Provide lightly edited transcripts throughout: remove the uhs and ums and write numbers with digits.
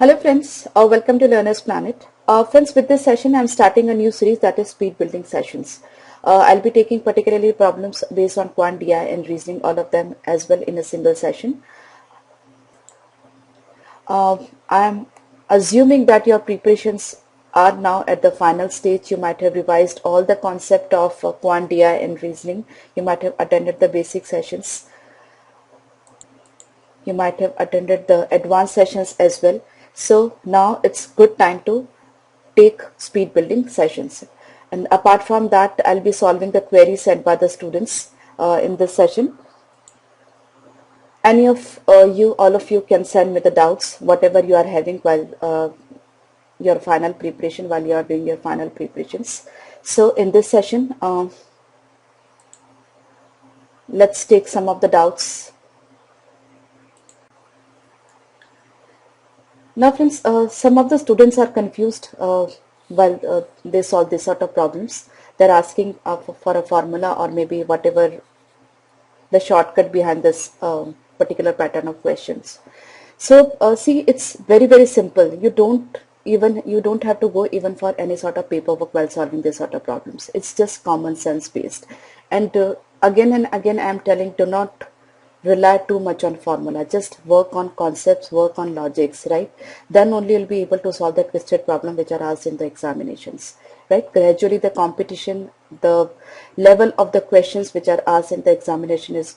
Hello friends, welcome to Learner's Planet. Friends, with this session I'm starting a new series, that is speed building sessions. I'll be taking particularly problems based on quant DI and reasoning, all of them as well in a single session. I'm assuming that your preparations are now at the final stage. You might have revised all the concept of quant DI and reasoning. You might have attended the basic sessions. You might have attended the advanced sessions as well. So now it's good time to take speed building sessions. And apart from that, I'll be solving the queries sent by the students in this session. Any of all of you can send me the doubts, whatever you are having while your final preparation, while you are doing your final preparations. So in this session, let's take some of the doubts. Now friends, some of the students are confused while they solve this sort of problems. They're asking for a formula or maybe whatever the shortcut behind this particular pattern of questions. So see, it's very simple. You don't have to go even for any sort of paperwork while solving this sort of problems. It's just common sense based. And again and again I am telling, do not rely too much on formula. Just work on concepts, work on logics, right? Then only you'll be able to solve the twisted problem which are asked in the examinations, right? Gradually the competition, the level of the questions which are asked in the examination is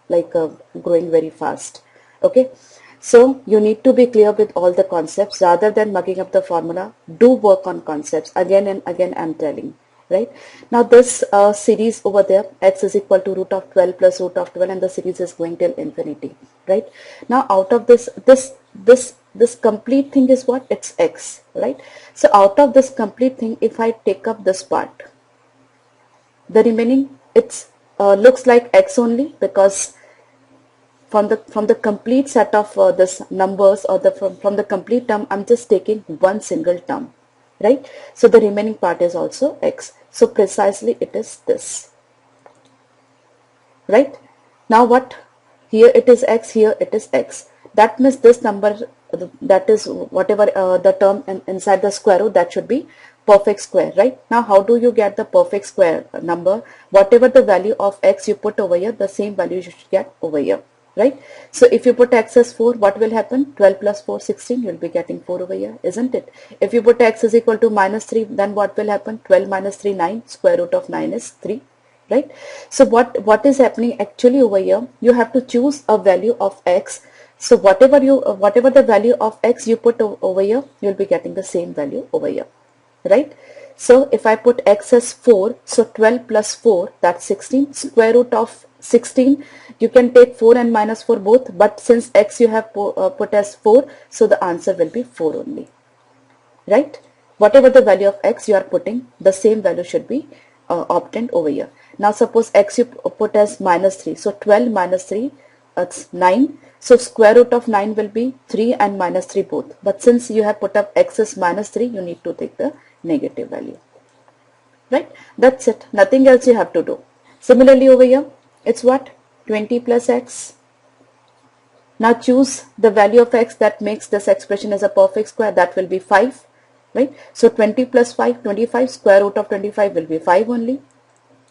like growing very fast. Okay, so you need to be clear with all the concepts rather than mugging up the formula. Do work on concepts again and again. I'm telling. Right now this series over there, x is equal to root of 12 plus root of 12, and the series is going till infinity. Right now, out of this complete thing is what? It's x, right? So out of this complete thing, if I take up this part, the remaining, it's looks like x only, because from the complete set of this numbers, or from the complete term, I'm just taking one single term, right? So the remaining part is also x. So precisely it is this, right? Now what? Here it is x, here it is x. That means this number, that is whatever the term inside the square root, that should be perfect square, right? Now how do you get the perfect square number? Whatever the value of x you put over here, the same value you should get over here, right? So if you put x as 4, what will happen? 12 plus 4, 16. You'll be getting 4 over here, isn't it? If you put x is equal to minus 3, then what will happen? 12 minus 3, 9. Square root of 9 is 3, right? So what is happening actually over here? You have to choose a value of x. So whatever the value of x you put over here, you'll be getting the same value over here, right? So if I put x as 4, so 12 plus 4, that's 16. Square root of 16, you can take 4 and minus 4 both, but since x you have put as 4, so the answer will be 4 only, right? Whatever the value of x you are putting, the same value should be obtained over here. Now suppose x you put as minus 3, so 12 minus 3, that's 9. So square root of 9 will be 3 and minus 3 both, but since you have put up x as minus 3, you need to take the negative value, right? That's it, nothing else you have to do. Similarly over here, it's what? 20 plus x. Now choose the value of x that makes this expression as a perfect square, that will be 5, right? So 20 plus 5, 25. Square root of 25 will be 5 only,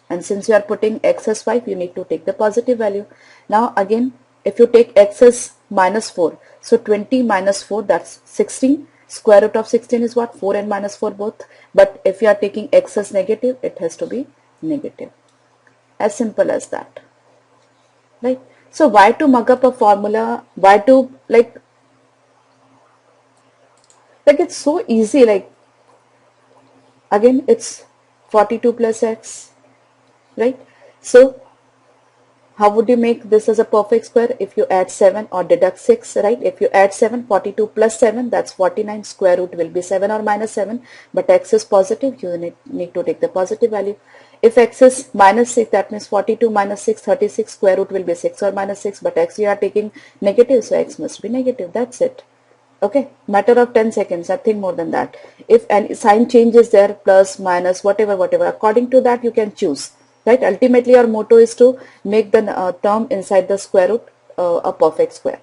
and since you are putting x as 5, you need to take the positive value. Now again, if you take x as minus 4, so 20 minus 4, that's 16. Square root of 16 is what? 4 and minus 4 both, but if you are taking x as negative, it has to be negative. As simple as that, right? So why to mug up a formula? Why to like it's so easy. Like again, it's 42 plus x, right? So how would you make this as a perfect square? If you add 7 or deduct 6, right? If you add 7, 42 plus 7, that's 49. Square root will be 7 or minus 7, but x is positive, you need to take the positive value. If x is minus 6, that means 42 minus 6, 36. Square root will be 6 or minus 6, but x you are taking negative, so x must be negative. That's it. Okay, matter of 10 seconds, nothing more than that. If any sign change is there, plus, minus, whatever, according to that you can choose. Right, ultimately our motto is to make the term inside the square root a perfect square.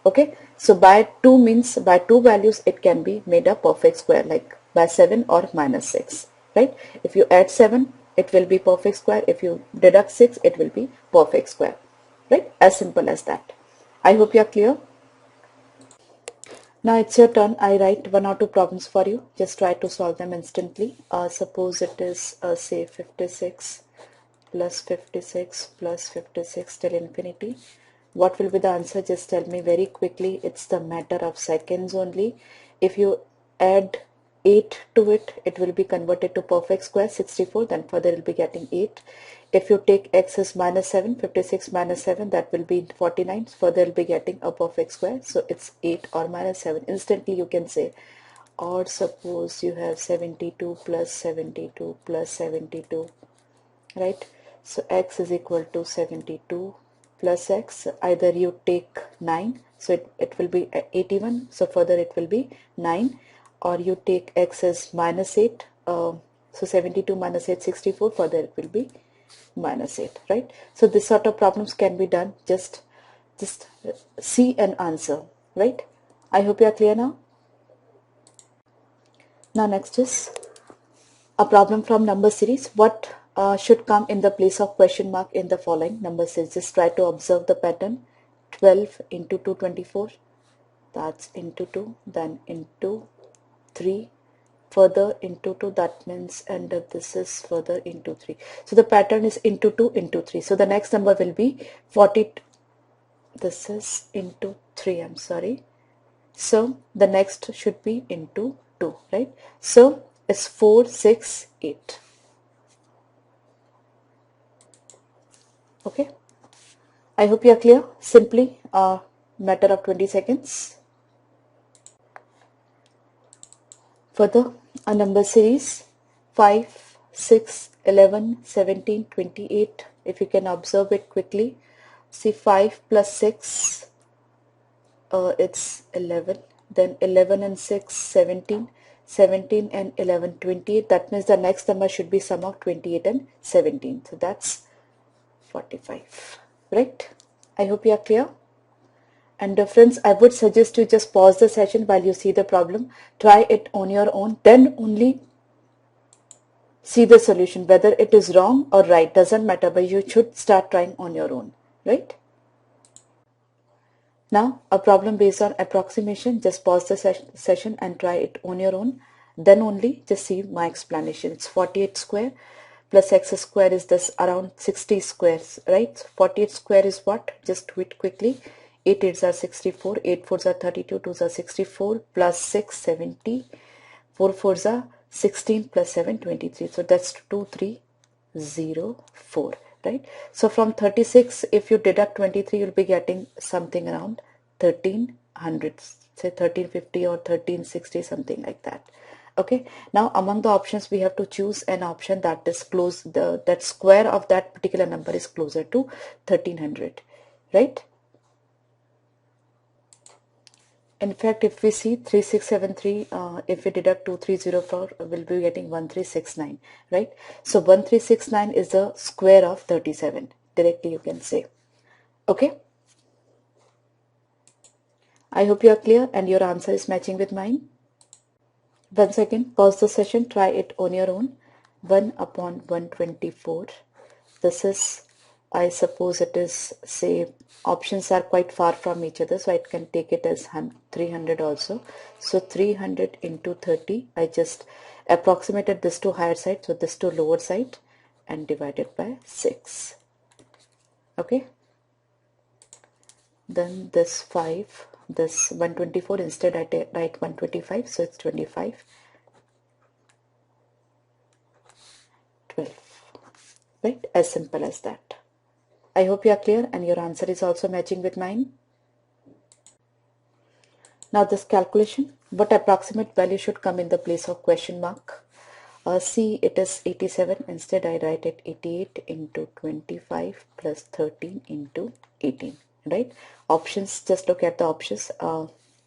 Okay, So by 2 means by 2 values it can be made a perfect square, like by 7 or minus 6, right? If you add 7 it will be perfect square, if you deduct 6 it will be perfect square, right? As simple as that. I hope you are clear. Now it's your turn. I write 1 or 2 problems for you. Just try to solve them instantly. Suppose it is say 56 plus 56 plus 56 till infinity. What will be the answer? Just tell me very quickly. It's the matter of seconds only. If you add 8 to it, it will be converted to perfect square 64, then further you'll be getting 8. If you take x as minus 7, 56 minus 7, that will be 49, further you'll be getting a perfect square, so it's 8 or minus 7. Instantly you can say, or suppose you have 72 plus 72 plus 72, right? So x is equal to 72 plus x, either you take 9, so it will be 81, so further it will be 9, or you take x as minus 8, so 72 minus 8, 64, further it will be minus 8, right? So this sort of problems can be done, just see and answer, right? I hope you are clear now. Now next is a problem from number series. What should come in the place of question mark in the following number series? Just try to observe the pattern. 12 into 224, that's into 2, then into 3, further into 2, that means, and this is further into 3. So the pattern is into 2 into 3. So the next number will be 40. This is into 3, I'm sorry. So the next should be into 2, right? So it's 4, 6, 8. Okay. I hope you are clear. Simply a matter of 20 seconds. Further, a number series 5, 6, 11, 17, 28. If you can observe it quickly. See 5 plus 6, it's 11. Then 11 and 6, 17. 17 and 11, 28. That means the next number should be sum of 28 and 17. So that's 45. Right? I hope you are clear. And friends, I would suggest you just pause the session while you see the problem. Try it on your own. Then only see the solution. Whether it is wrong or right doesn't matter, but you should start trying on your own. Right? Now, a problem based on approximation. Just pause the session and try it on your own. Then only just see my explanation. It's 48 square plus x square is this around 60 squares, right? 48 square is what? Just do it quickly. 8 8s are 64, 8 4s are 32, 2s are 64, plus 6 70, 4 4s are 16, plus 7 23. So that's 2304, right? So from 36, if you deduct 23, you'll be getting something around 1300, say 1350 or 1360, something like that. Okay, now among the options we have to choose an option that is close, that square of that particular number is closer to 1300, right? In fact, if we see 3673, if we deduct 2304, we'll be getting 1369, right? So 1369 is the square of 37. Directly you can say. Okay. I hope you are clear and your answer is matching with mine. Once again, pause the session, try it on your own. 1 upon 124. This is, I suppose it is, say, options are quite far from each other, so I can take it as 300 also. So 300 into 30, I just approximated this to higher side, so this to lower side, and divided by 6. Okay. Then this 5, this 124, instead I write 125, so it's 25. 12, right? As simple as that. I hope you are clear and your answer is also matching with mine. Now this calculation, what approximate value should come in the place of question mark? See, it is 87. Instead I write it 88 into 25 plus 13 into 18, right? Options, just look at the options.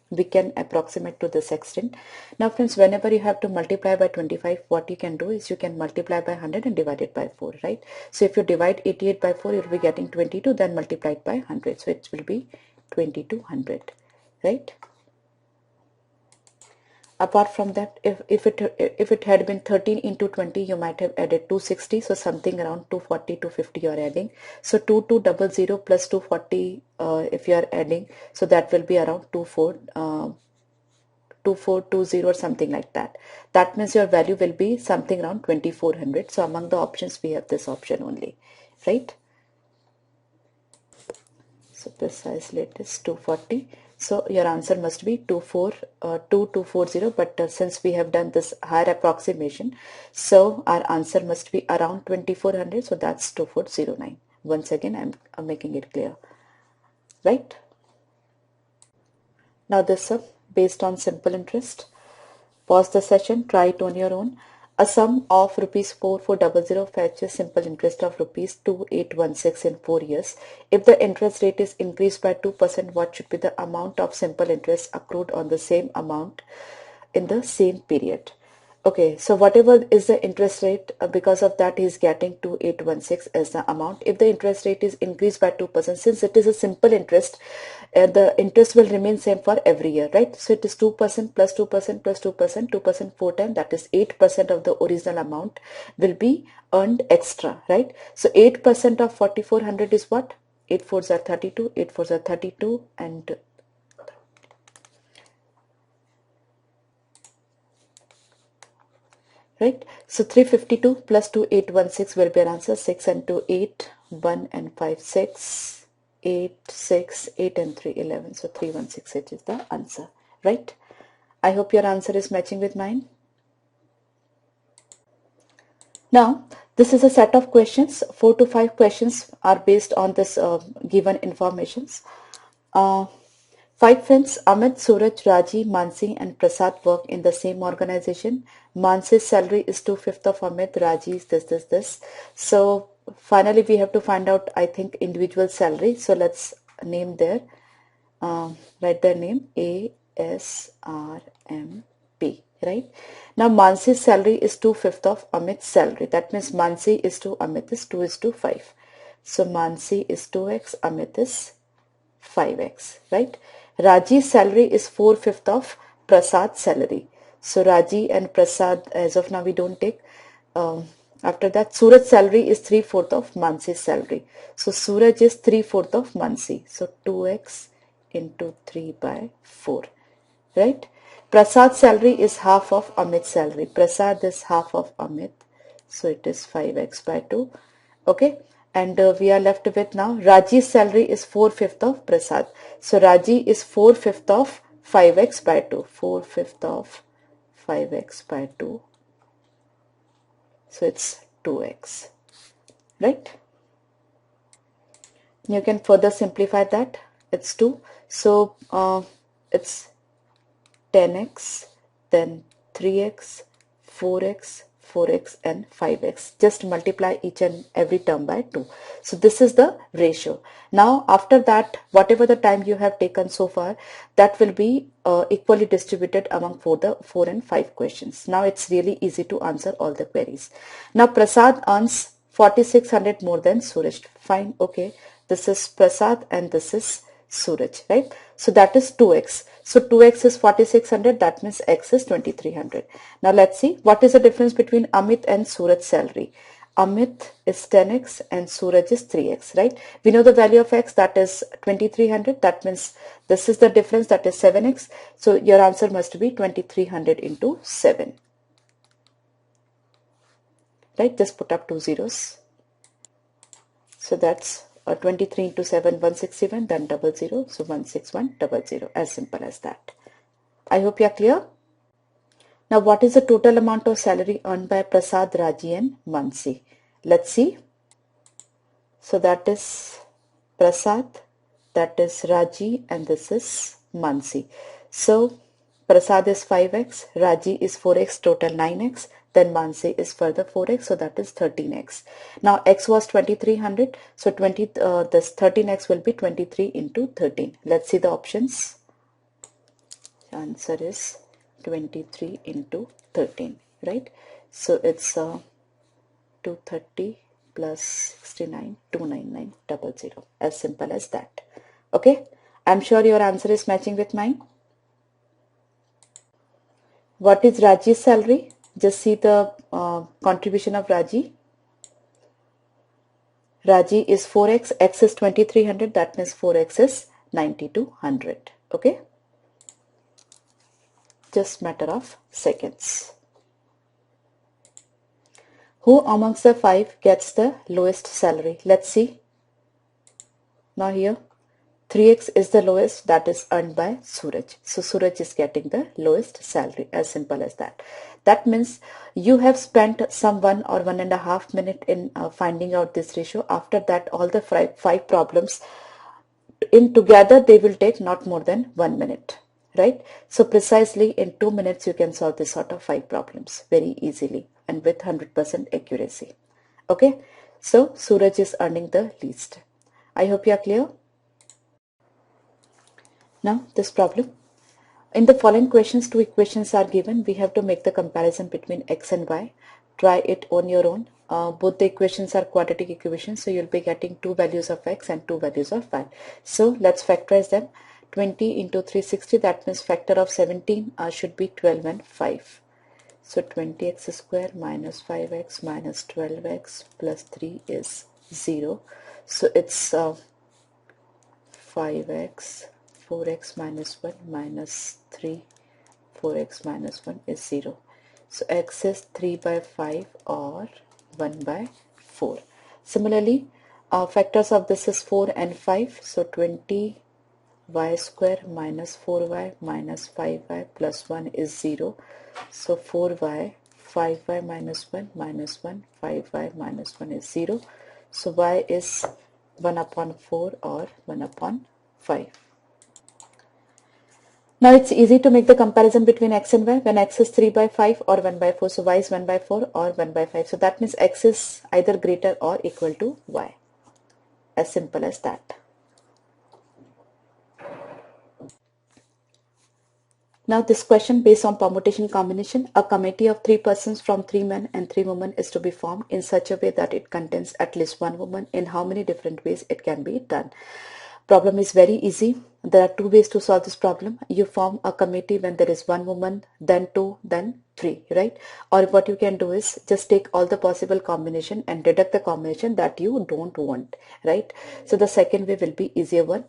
We can approximate to this extent. Now friends, whenever you have to multiply by 25, what you can do is you can multiply by 100 and divide it by 4, right? So if you divide 88 by 4, you'll be getting 22, then multiplied by 100. So it will be 2200, right? Apart from that, if it had been 13 into 20, you might have added 260, so something around 240, 250 you are adding. So 2200 plus 240, if you are adding, so that will be around 2420 or something like that. That means your value will be something around 2400. So among the options, we have this option only, right? So precisely it is 240. So your answer must be 2240, but since we have done this higher approximation, so our answer must be around 2400. So that's 2409. Once again, I'm making it clear, right? Now this sum based on simple interest. Pause the session, try it on your own. A sum of rupees 4400 fetches simple interest of rupees 2816 in 4 years. If the interest rate is increased by 2%, what should be the amount of simple interest accrued on the same amount in the same period? Okay, so whatever is the interest rate, because of that he is getting 2816 as the amount. If the interest rate is increased by 2%, since it is a simple interest, the interest will remain same for every year, right? So it is 2% plus 2% plus 2%, 2% 4 times, that is 8% of the original amount will be earned extra, right? So 8% of 4400 is what? 8 fours are 32, 8 fours are 32, and right? So 352 plus 2816 will be our answer. 6 and 2, 8, 1 and 5, 6, 8, 6, 8 and 3, 11. So 3168 is the answer, right? I hope your answer is matching with mine. Now, this is a set of questions. 4 to 5 questions are based on this given informations. 5 friends, Amit, Suraj, Raji, Mansi and Prasad work in the same organization. Mansi's salary is 2/5 of Amit, Raji is this. So finally we have to find out, I think, individual salary. So let's name there, write their name, ASRMP, right? Now Mansi's salary is 2/5 of Amit's salary. That means Mansi is to Amit is 2 is to 5. So Mansi is 2x, Amit is 5x, right? Raji's salary is 4/5 of Prasad's salary. So Raji and Prasad, as of now, we don't take. After that, Suraj's salary is 3/4 of Mansi's salary. So Suraj is 3/4 of Mansi. So 2x into 3 by 4, right? Prasad's salary is half of Amit's salary. Prasad is half of Amit. So it is 5x by 2. Okay. And we are left with now Raji's salary is 4/5 of Prasad. So Raji is 4/5 of 5x by 2. 4/5 of 5x by 2. So it's 2x, right? You can further simplify that. It's 2. So it's 10x, then 3x, 4x, 4x and 5x. Just multiply each and every term by 2. So this is the ratio. Now after that, whatever the time you have taken so far, that will be equally distributed among 4 and 5 questions. Now it's really easy to answer all the queries. Now Prasad earns 4600 more than Suraj. Fine, okay. This is Prasad and this is Suraj, right? So that is 2x. So 2x is 4600, that means x is 2300. Now let's see what is the difference between Amit and Suraj's salary. Amit is 10x and Suraj is 3x, right? We know the value of x, that is 2300. That means this is the difference, that is 7x. So your answer must be 2300 into 7. Right? Just put up 2 zeros. So that's 23 into 7, 161, then 00. So 16100. As simple as that. I hope you are clear. Now what is the total amount of salary earned by Prasad, Raji and Mansi? Let's see. So that is Prasad, that is Raji and this is Mansi. So Prasad is 5x, Raji is 4x, total 9x. Then Mansi is further 4x, so that is 13x. Now x was 2300, so this 13x will be 23 into 13. Let's see the options. The answer is 23 into 13, right? So it's 230 plus 69, 29900. As simple as that. Okay, I'm sure your answer is matching with mine. What is Raji's salary? Just see the contribution of Raji. Raji is 4x, x is 2300, that means 4x is 9200. Okay, just matter of seconds. Who amongst the five gets the lowest salary? Let's see. Now here 3x is the lowest, that is earned by Suraj. So Suraj is getting the lowest salary, as simple as that. That means you have spent some 1 or 1.5 minutes in finding out this ratio. After that, all the five problems in together, they will take not more than 1 minute, right? So precisely in 2 minutes, you can solve this sort of 5 problems very easily and with 100% accuracy. Okay, so Suraj is earning the least. I hope you are clear. Now this problem. In the following questions, two equations are given. We have to make the comparison between x and y. Try it on your own. Both the equations are quadratic equations, so you'll be getting two values of x and two values of y. So let's factorize them. 20 into 360, that means factor of 17 should be 12 and 5. So 20x square minus 5x minus 12x plus 3 is 0. So it's 5x 4x minus 1 minus 3 4x minus 1 is 0. So x is 3 by 5 or 1 by 4. Similarly, factors of this is 4 and 5. So 20 y square minus 4y minus 5y plus 1 is 0. So 4y 5y minus 1 minus 1 5y minus 1 is 0. So y is 1 upon 4 or 1 upon 5. Now it's easy to make the comparison between x and y when x is 3 by 5 or 1 by 4. So y is 1 by 4 or 1 by 5. So that means x is either greater or equal to y. As simple as that. Now this question based on permutation combination, a committee of 3 persons from 3 men and 3 women is to be formed in such a way that it contains at least 1 woman. In how many different ways it can be done? Problem is very easy. There are 2 ways to solve this problem. You form a committee when there is 1 woman, then 2, then 3, right? Or what you can do is just take all the possible combination and deduct the combination that you don't want, right? So the second way will be easier one.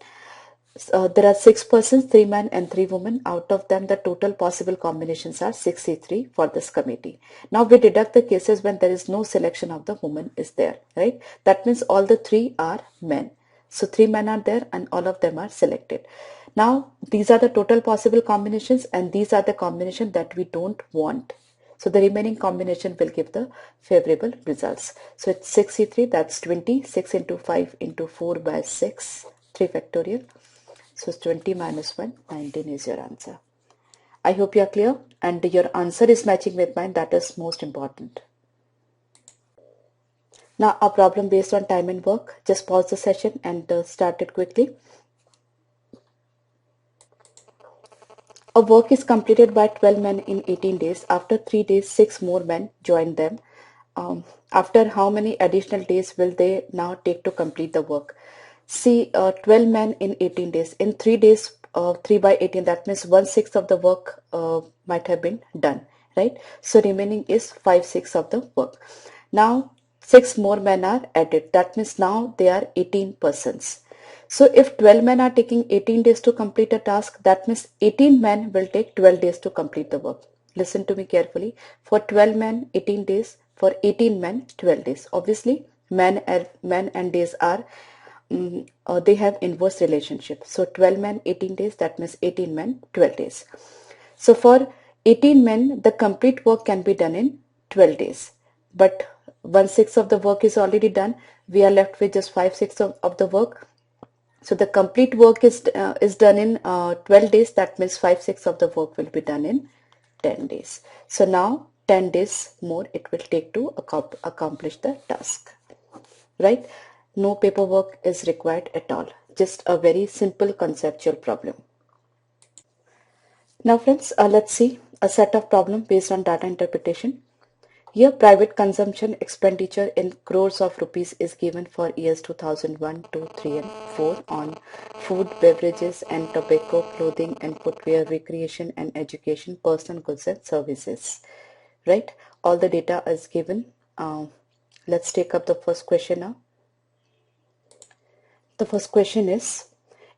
There are 6 persons, 3 men and 3 women. Out of them, the total possible combinations are 63 for this committee. Now we deduct the cases when there is no selection of the woman is there, right? That means all the 3 are men. So 3 men are there and all of them are selected. Now these are the total possible combinations and these are the combination that we don't want. So the remaining combination will give the favorable results. So it's 63, that's 20, 6 into 5 into 4 by 6, 3 factorial. So 20 minus 1, 19 is your answer. I hope you are clear and your answer is matching with mine. That is most important. Now a problem based on time and work. Just pause the session and start it quickly. A work is completed by 12 men in 18 days. After 3 days, 6 more men join them. After how many additional days will they now take to complete the work? See, 12 men in 18 days. In 3 days, 3 by 18, that means 1/6 of the work might have been done, right? So remaining is 5/6 of the work. Now 6 more men are added. That means now they are 18 persons. So if 12 men are taking 18 days to complete a task, that means 18 men will take 12 days to complete the work. Listen to me carefully. For 12 men, 18 days. For 18 men, 12 days. Obviously, men and days are they have inverse relationship. So 12 men, 18 days, that means 18 men, 12 days. So for 18 men, the complete work can be done in 12 days. But 1/6 of the work is already done. We are left with just 5/6 of the work. So the complete work is done in 12 days. That means 5/6 of the work will be done in 10 days. So now 10 days more it will take to accomplish the task, right? No paperwork is required at all. Just a very simple conceptual problem. Now friends, let's see a set of problems based on data interpretation. Here private consumption expenditure in crores of rupees is given for years 2001, 2, 3 and 4 on food, beverages and tobacco, clothing and footwear, recreation and education, personal goods and services. Right? All the data is given. Let's take up the first question now. The first question is,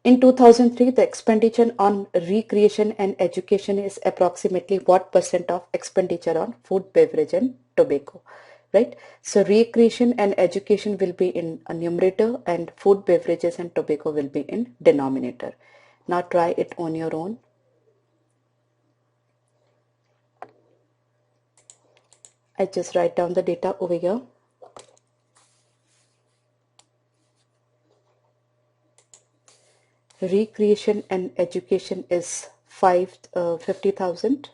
in 2003, the expenditure on recreation and education is approximately what percent of expenditure on food, beverage and tobacco, right? So recreation and education will be in a numerator and food, beverages and tobacco will be in denominator. Now try it on your own. I just write down the data over here. Recreation and education is 50,000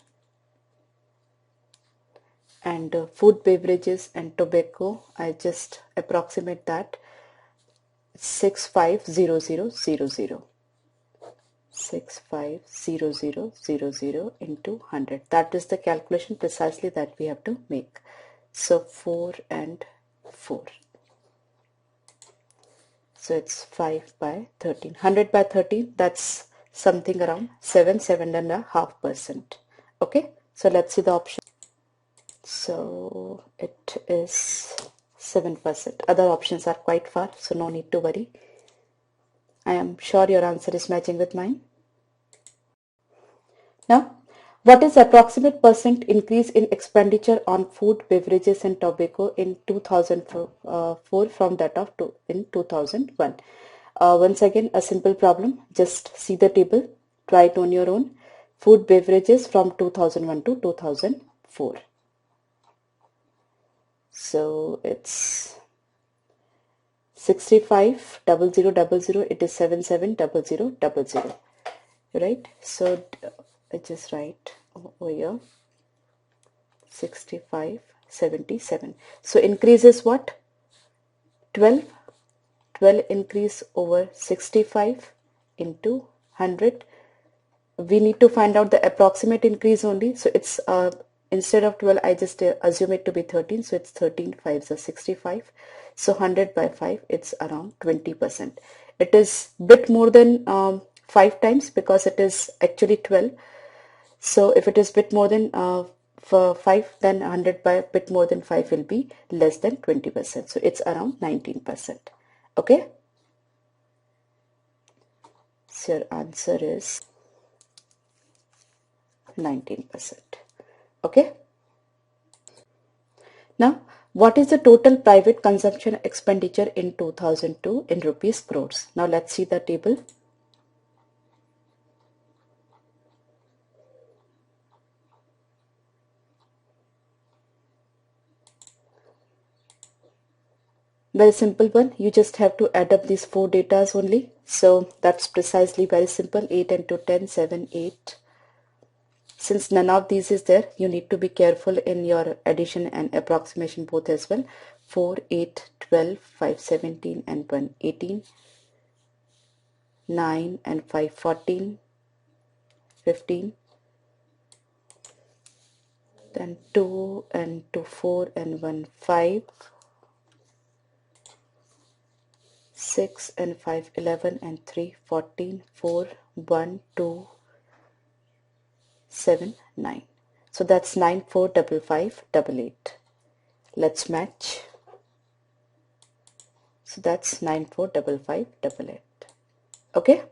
and food, beverages and tobacco, I just approximate that 650000. 650000 into 100. That is the calculation precisely that we have to make. So 4 and 4. So it's 5 by 13. 100 by 13, that's something around 7.5%. Okay, so let's see the option. So it is 7%. Other options are quite far, so no need to worry. I am sure your answer is matching with mine. Now, what is approximate percent increase in expenditure on food, beverages and tobacco in 2004 from that of in 2001? Once again, a simple problem. Just see the table, try it on your own. Food, beverages from 2001 to 2004. So it's 650000, it is 770000, right? So I just write over here 6577. So increase is what? 12 increase over 65 into 100. We need to find out the approximate increase only. So it's instead of 12, I just assume it to be 13. So it's 13 5s are 65. So 100 by 5, it's around 20%. It is bit more than 5 times because it is actually 12. So if it is bit more than for 5, then 100 by bit more than 5 will be less than 20%. So it's around 19%. Okay. So your answer is 19%. Okay. Now, what is the total private consumption expenditure in 2002 in rupees crores? Now let's see the table. Very simple one. You just have to add up these 4 datas only. So that's precisely very simple. 8 into 10, 7, 8. Since none of these is there, you need to be careful in your addition and approximation both as well. 4, 8, 12, 5, 17 and 1, 18. 9 and 5, 14. 15. Then 2 and 2, 4 and 1, 5. 6 and 5, 11 and 3, 14, 4, 1, 2, 7, 9. So that's 9, 4, 5, 5, 8. Let's match. So that's 9, 4, 5, 5, 8. Okay.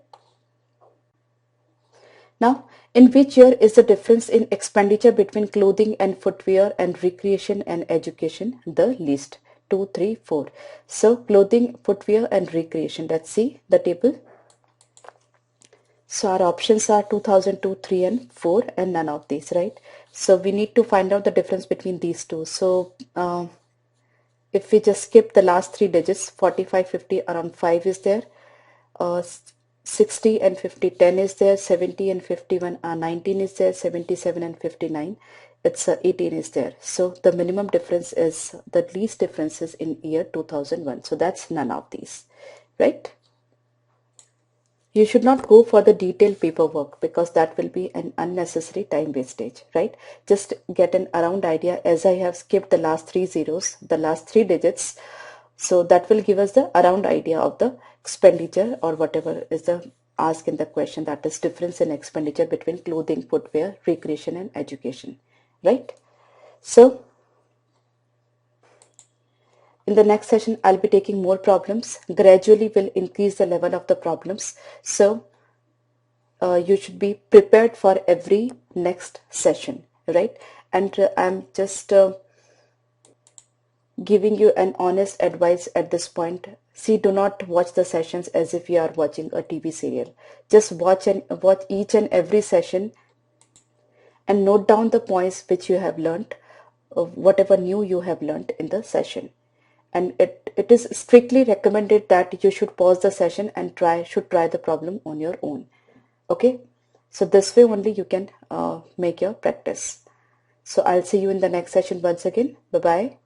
Now, in which year is the difference in expenditure between clothing and footwear and recreation and education the least? 2, 3, 4. So clothing, footwear and recreation. Let's see the table. So our options are 2002, 3 and 4 and none of these, right? So we need to find out the difference between these two. So if we just skip the last 3 digits, 45, 50, around 5 is there. 60 and 50, 10 is there. 70 and 51, 19 is there. 77 and 59, it's 18 is there. So the minimum difference is, the least difference is in year 2001. So that's none of these, right? you should not go for the detailed paperwork because that will be an unnecessary time wastage, right? Just get an around idea, as I have skipped the last 3 zeros, the last 3 digits. So that will give us the around idea of the expenditure or whatever is the ask in the question, that is difference in expenditure between clothing, footwear, recreation and education, right? So in the next session, I'll be taking more problems. Gradually will increase the level of the problems. So you should be prepared for every next session, right? And I'm just giving you an honest advice at this point. See, do not watch the sessions as if you are watching a TV serial. Just watch each and every session and note down the points which you have learned, whatever new you have learned in the session. And it is strictly recommended that you should pause the session and should try the problem on your own. Okay, so this way only you can make your practice. So I'll see you in the next session once again. Bye bye.